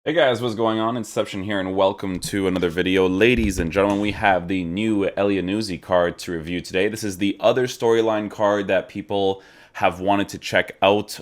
Hey guys, what's going on? Inception here, and welcome to another video. Ladies and gentlemen, we have the new Elyounoussi card to review today. This is the other storyline card that people have wanted to check out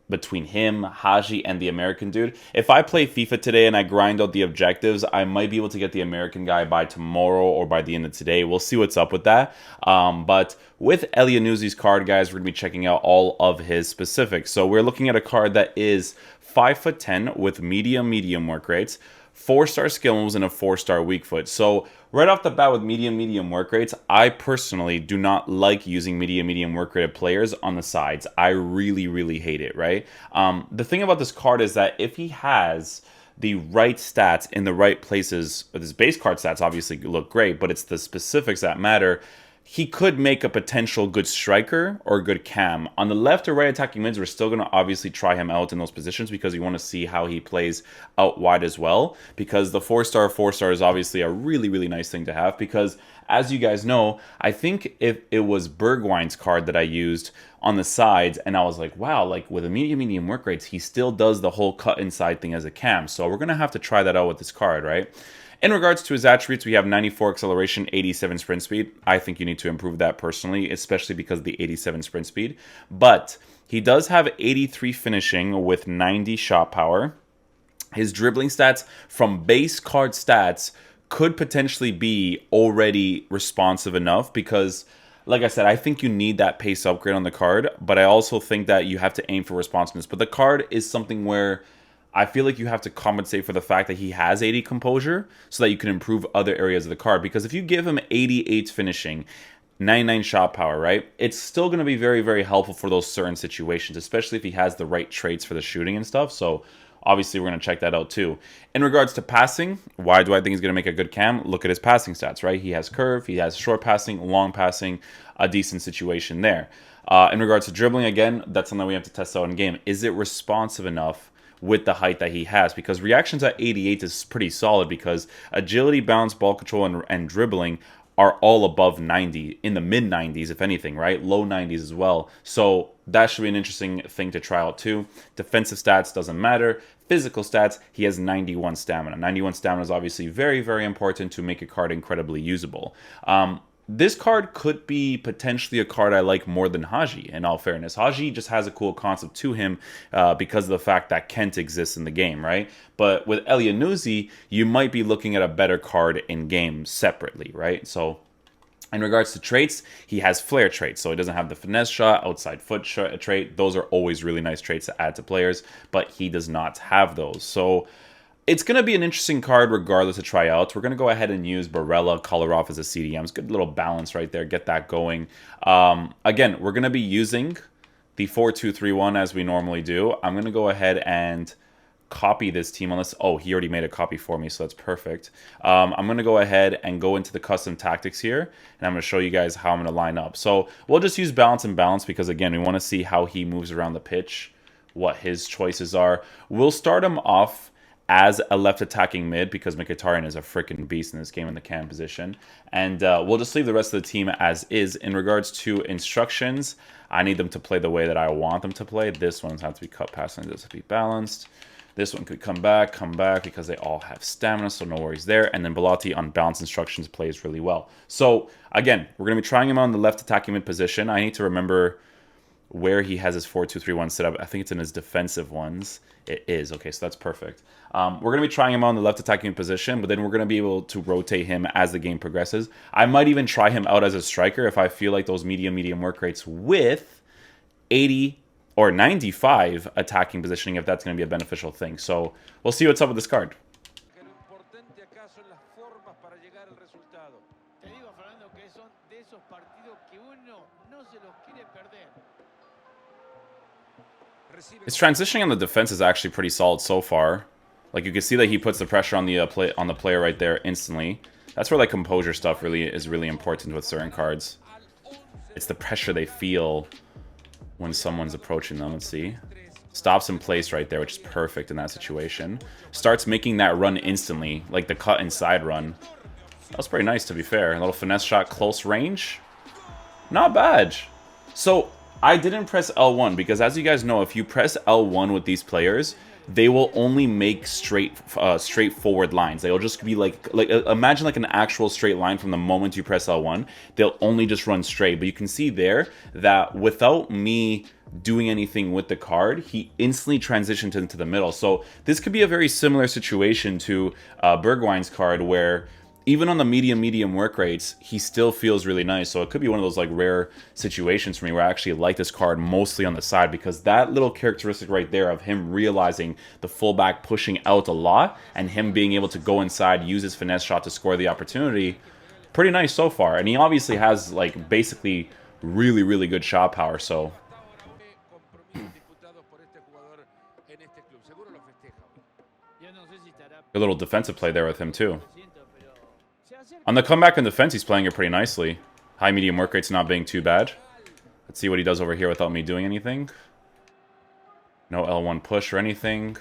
between him, Haji, and the American dude. If I play FIFA today and I grind out the objectives, I might be able to get the American guy by tomorrow or by the end of today. We'll see what's up with that. But with Elyounoussi card, guys, we're going to be checking out all of his specifics. So we're looking at a card that is 5'10" with medium work rates, 4-star skill moves, and a 4-star weak foot. So right off the bat with medium work rates, I personally do not like using medium work rated players on the sides. I really hate it, right? The thing about this card is that if he has the right stats in the right places, his base card stats obviously look great, but it's the specifics that matter. He could make a potential good striker or good cam. On the left or right attacking mids, we're still going to obviously try him out in those positions because we want to see how he plays out wide as well. Because the 4-star is obviously a really nice thing to have. Because as you guys know, I think if it was Bergwijn's card that I used on the sides, and I was like, wow, like with a medium work rates, he still does the whole cut inside thing as a cam. So we're going to have to try that out with this card, right? In regards to his attributes, we have 94 acceleration, 87 sprint speed. I think you need to improve that personally, especially because of the 87 sprint speed. But he does have 83 finishing with 90 shot power. His dribbling stats from base card stats could potentially be already responsive enough because, like I said, I think you need that pace upgrade on the card, but I also think that you have to aim for responsiveness. But the card is something where I feel like you have to compensate for the fact that he has 80 composure so that you can improve other areas of the card. Because if you give him 88 finishing, 99 shot power, right? It's still going to be very helpful for those certain situations, especially if he has the right traits for the shooting and stuff. So obviously we're going to check that out too. In regards to passing, why do I think he's going to make a good cam? Look at his passing stats, right? He has curve, he has short passing, long passing, a decent situation there. In regards to dribbling, again, that's something we have to test out in game. Is it responsive enough with the height that he has? Because reactions at 88 is pretty solid because agility, balance, ball control, and dribbling are all above 90, in the mid 90s if anything, right? Low 90s as well. So that should be an interesting thing to try out too. Defensive stats doesn't matter. Physical stats, he has 91 stamina. 91 stamina is obviously very important to make a card incredibly usable. This card could be potentially a card I like more than Haji, in all fairness. Haji just has a cool concept to him because of the fact that Kent exists in the game, right? But with Elyounoussi, you might be looking at a better card in-game separately, right? So in regards to traits, he has flair traits, so he doesn't have the finesse shot, outside foot trait. Those are always really nice traits to add to players, but he does not have those. So it's going to be an interesting card regardless of tryouts. We're going to go ahead and use Barella, Kolarov as a CDMs. Good little balance right there. Get that going. Again, we're going to be using the 4-2-3-1 as we normally do. I'm going to go ahead and copy this team unless... Oh, he already made a copy for me, so that's perfect. I'm going to go ahead and go into the custom tactics here, and I'm going to show you guys how I'm going to line up. So we'll just use balance and balance because, again, we want to see how he moves around the pitch, what his choices are. We'll start him off as a left attacking mid because Mkhitaryan is a freaking beast in this game in the cam position. And we'll just leave the rest of the team as is. In regards to instructions, I need them to play the way that I want them to play. This one's has to be cut passing, this to be balanced. This one could come back because they all have stamina, so no worries there. And then Belotti on balance instructions plays really well. So again, we're going to be trying him on the left attacking mid position. I need to remember where he has his 4-2-3-1 set up. I think it's in his defensive ones. It is. Okay, so that's perfect. We're going to be trying him on the left attacking position, but then we're going to be able to rotate him as the game progresses. I might even try him out as a striker if I feel like those medium work rates with 80 or 95 attacking positioning, if that's going to be a beneficial thing. So we'll see what's up with this card. His transitioning on the defense is actually pretty solid so far. Like, you can see that he puts the pressure on the player right there instantly. That's where, like, composure stuff is really important with certain cards. It's the pressure they feel when someone's approaching them. Let's see. Stops in place right there, which is perfect in that situation. Starts making that run instantly, like the cut inside run. That was pretty nice, to be fair. A little finesse shot, close range. Not bad. So I didn't press L1 because, as you guys know, if you press L1 with these players, they will only make straightforward lines. They'll just be like imagine like an actual straight line from the moment you press L1. They'll only just run straight. But you can see there that without me doing anything with the card, he instantly transitioned into the middle. So this could be a very similar situation to Bergwijn's card, where even on the medium work rates, he still feels really nice. So it could be one of those like rare situations for me where I actually like this card mostly on the side, because that little characteristic right there of him realizing the fullback pushing out a lot and him being able to go inside, use his finesse shot to score the opportunity, pretty nice so far. And he obviously has like basically really good shot power. So a little defensive play there with him too. On the comeback and defense, he's playing it pretty nicely. High medium work rate's not being too bad. Let's see what he does over here without me doing anything. No L1 push or anything.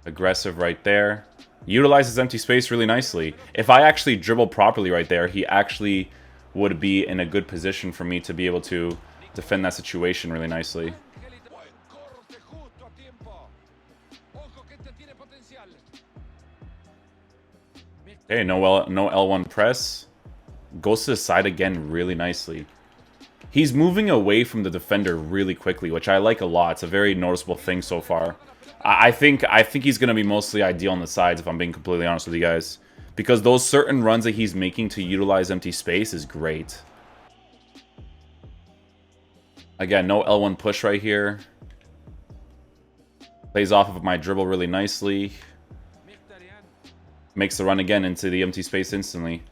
Aggressive right there. Utilizes empty space really nicely. If I actually dribble properly right there, he actually would be in a good position for me to be able to defend that situation really nicely. Okay, no L1 press. Goes to the side again really nicely. He's moving away from the defender really quickly, which I like a lot. It's a very noticeable thing so far. I think he's going to be mostly ideal on the sides, if I'm being completely honest with you guys. Because those certain runs that he's making to utilize empty space is great. Again, no L1 push right here. Plays off of my dribble really nicely. Makes the run again into the empty space instantly.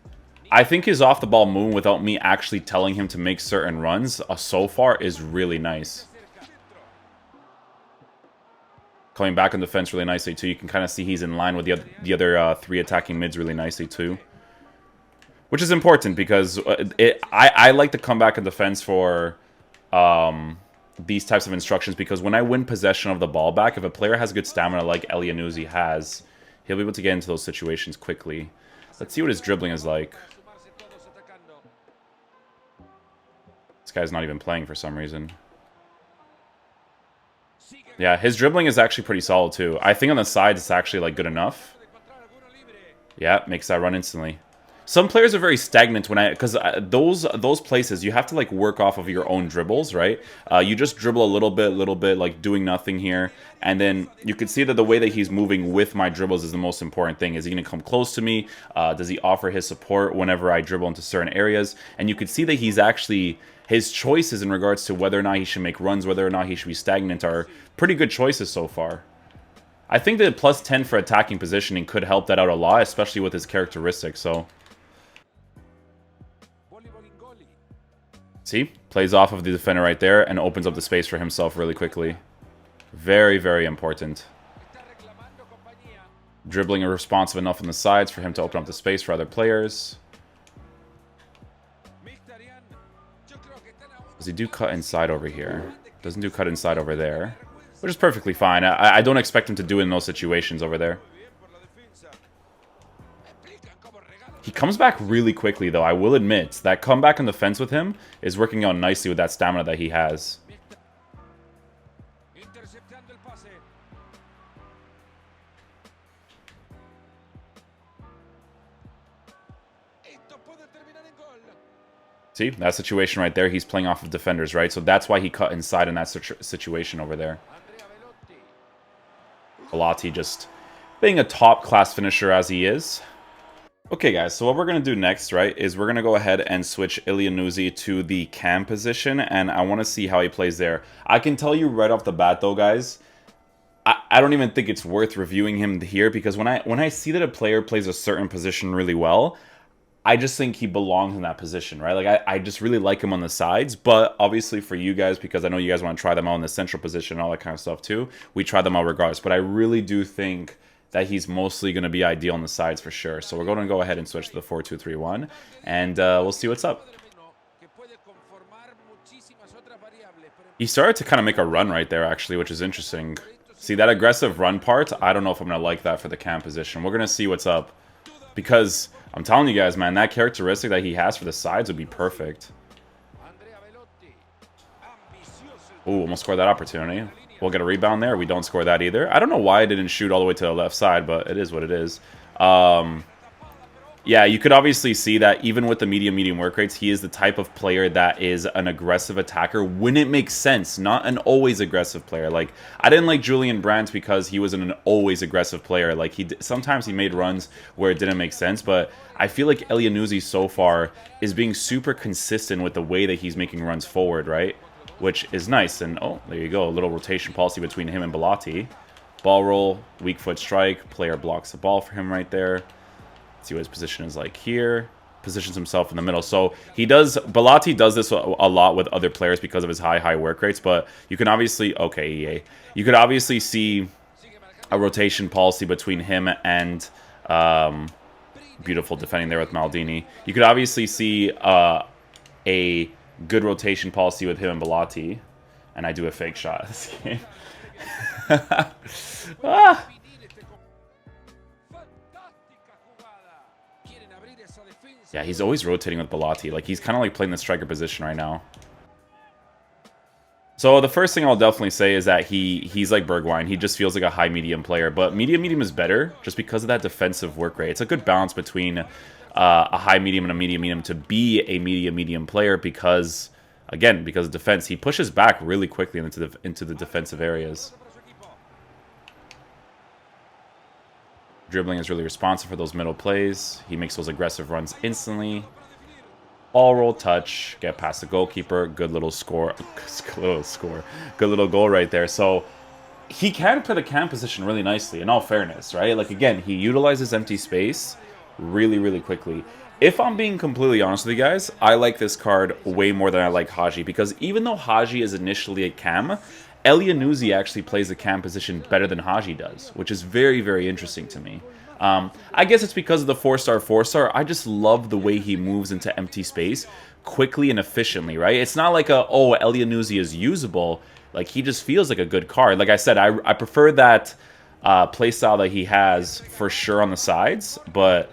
I think his off-the-ball move without me actually telling him to make certain runs so far is really nice. Coming back on defense really nicely too. You can kind of see he's in line with the other three attacking mids really nicely too. Which is important because I like to come back on defense for these types of instructions, because when I win possession of the ball back, if a player has good stamina like Elyounoussi has, he'll be able to get into those situations quickly. Let's see what his dribbling is like. This guy's not even playing for some reason. Yeah, his dribbling is actually pretty solid too. I think on the sides it's actually like good enough. Yeah, makes that run instantly. Some players are very stagnant because those places you have to like work off of your own dribbles, right? You just dribble a little bit, like doing nothing here, and then you can see that the way that he's moving with my dribbles is the most important thing. Is he going to come close to me? Does he offer his support whenever I dribble into certain areas? And you can see that he's actually, his choices in regards to whether or not he should make runs, whether or not he should be stagnant, are pretty good choices so far. I think that plus 10 for attacking positioning could help that out a lot, especially with his characteristics. So. See? Plays off of the defender right there and opens up the space for himself really quickly. Very important. Dribbling responsive enough on the sides for him to open up the space for other players. Does he do cut inside over here? Doesn't do cut inside over there. Which is perfectly fine. I don't expect him to do it in those situations over there. He comes back really quickly, though. I will admit, that comeback on the fence with him is working out nicely with that stamina that he has. See, that situation right there, he's playing off of defenders, right? So that's why he cut inside in that situation over there. Velotti just being a top-class finisher as he is. Okay, guys, so what we're going to do next, right, is we're going to go ahead and switch Elyounoussi to the cam position, and I want to see how he plays there. I can tell you right off the bat, though, guys, I don't even think it's worth reviewing him here, because when I see that a player plays a certain position really well, I just think he belongs in that position, right? Like, I just really like him on the sides, but obviously for you guys, because I know you guys want to try them out in the central position and all that kind of stuff too, we try them out regardless, but I really do think that he's mostly going to be ideal on the sides for sure. So we're going to go ahead and switch to the 4-2-3-1, and we'll see what's up. He started to kind of make a run right there, actually, which is interesting. See, that aggressive run part, I don't know if I'm going to like that for the cam position. We're going to see what's up, because I'm telling you guys, man, that characteristic that he has for the sides would be perfect. Ooh, almost scored that opportunity. We'll get a rebound there. We don't score that either. I don't know why I didn't shoot all the way to the left side, but it is what it is. Yeah, you could obviously see that even with the medium work rates, he is the type of player that is an aggressive attacker when it makes sense, not an always aggressive player. Like, I didn't like Julian Brandt because he wasn't an always aggressive player. Like, sometimes he made runs where it didn't make sense, but I feel like Elyounoussi so far is being super consistent with the way that he's making runs forward, right? Which is nice. And, oh, there you go, a little rotation policy between him and Bellotti. Ball roll, weak foot strike, player blocks the ball for him right there. See what his position is like here. Positions himself in the middle. So he does, Bellotti does this a lot with other players because of his high work rates, but you can obviously, okay, EA. You could obviously see a rotation policy between him and, beautiful defending there with Maldini. You could obviously see a good rotation policy with him and Bellotti. And I do a fake shot this game. Ah! Yeah, he's always rotating with Bellotti. Like, he's kind of like playing the striker position right now. So the first thing I'll definitely say is that he's like Bergwijn. He just feels like a high-medium player. But medium is better just because of that defensive work rate. It's a good balance between a high-medium and a medium to be a medium player because, again, because of defense. He pushes back really quickly into the defensive areas. Dribbling is really responsive for those middle plays. He makes those aggressive runs instantly. All roll touch, get past the goalkeeper. Good little score. Good little goal right there. So he can play the cam position really nicely, in all fairness, right? Like, again, he utilizes empty space really quickly. If I'm being completely honest with you guys, I like this card way more than I like Haji, because even though Haji is initially a cam, Elyounoussi actually plays the cam position better than Haji does, which is very interesting to me. I guess it's because of the 4-star. I just love the way he moves into empty space quickly and efficiently, right? It's not like oh, Elyounoussi is usable. Like, he just feels like a good card. Like I said, I prefer that playstyle that he has for sure on the sides, but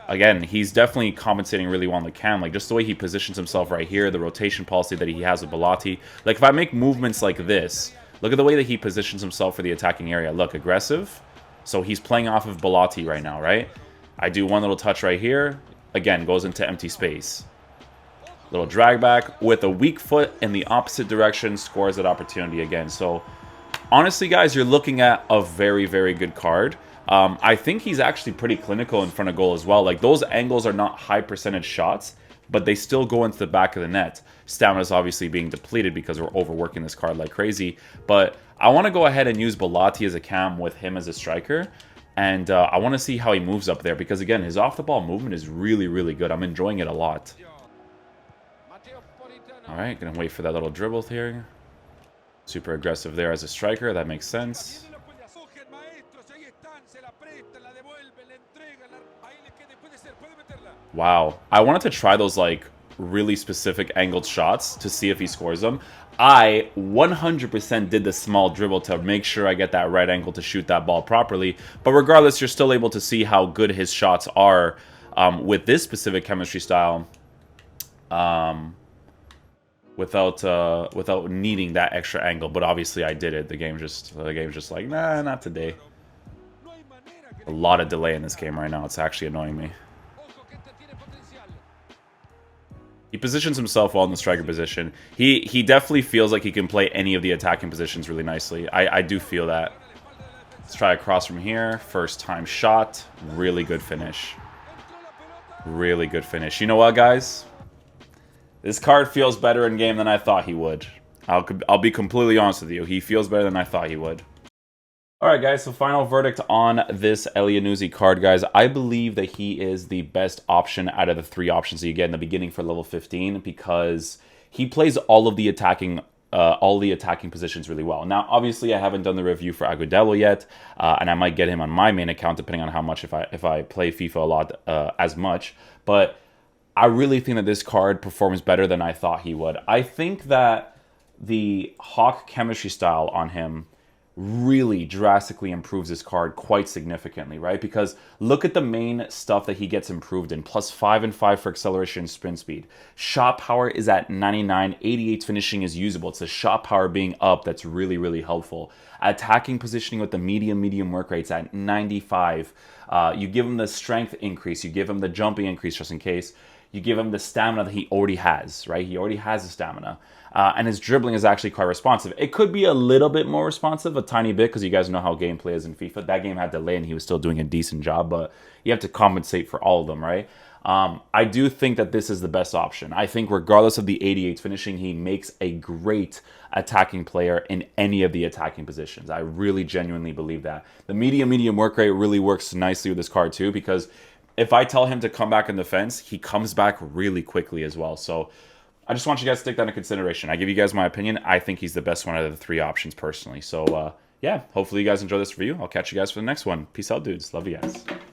again, he's definitely compensating really well on the cam. Like, just the way he positions himself right here, the rotation policy that he has with Bellotti. Like, if I make movements like this, look at the way that he positions himself for the attacking area. Look, aggressive. So he's playing off of Bellotti right now, right? I do one little touch right here. Again, goes into empty space. Little drag back with a weak foot in the opposite direction, scores that opportunity again. So, honestly, guys, you're looking at a very good card. I think he's actually pretty clinical in front of goal as well. Like, those angles are not high percentage shots, but they still go into the back of the net. Stamina's obviously being depleted because we're overworking this card like crazy. But I want to go ahead and use Bellotti as a cam with him as a striker. And I want to see how he moves up there because, again, his off-the-ball movement is really good. I'm enjoying it a lot. All right, going to wait for that little dribble here. Super aggressive there as a striker. That makes sense. Wow. I wanted to try those, like, really specific angled shots to see if he scores them. I 100% did the small dribble to make sure I get that right angle to shoot that ball properly. But regardless, you're still able to see how good his shots are with this specific chemistry style without needing that extra angle. But obviously I did it. The game's just like, nah, not today. A lot of delay in this game right now. It's actually annoying me. He positions himself well in the striker position. He definitely feels like he can play any of the attacking positions really nicely. I do feel that. Let's try a cross from here. First time shot. Really good finish. Really good finish. You know what, guys? This card feels better in game than I thought he would. I'll be completely honest with you. He feels better than I thought he would. Alright guys, so final verdict on this Elyounoussi card, guys. I believe that he is the best option out of the three options that you get in the beginning for level 15 because he plays all the attacking positions really well. Now, obviously, I haven't done the review for Agudelo yet, and I might get him on my main account depending on how much if I play FIFA a lot as much. But I really think that this card performs better than I thought he would. I think that the Hawk chemistry style on him really drastically improves this card quite significantly, right? Because look at the main stuff that he gets improved in. +5 and 5 for acceleration and sprint speed. Shot power is at 99. 88 finishing is usable. It's the shot power being up that's really, really helpful. Attacking positioning with the medium work rates at 95. You give him the strength increase. You give him the jumping increase just in case. You give him the stamina that he already has, right? He already has the stamina. And his dribbling is actually quite responsive. It could be a little bit more responsive, a tiny bit, because you guys know how gameplay is in FIFA. That game had delay and he was still doing a decent job, but you have to compensate for all of them, right? I do think that this is the best option. I think regardless of the 88 finishing, he makes a great attacking player in any of the attacking positions. I really genuinely believe that. The medium work rate really works nicely with this card too, because if I tell him to come back in defense, he comes back really quickly as well. So I just want you guys to take that into consideration. I give you guys my opinion. I think he's the best one out of the 3 options personally. So yeah, hopefully you guys enjoy this review. I'll catch you guys for the next one. Peace out, dudes. Love you guys.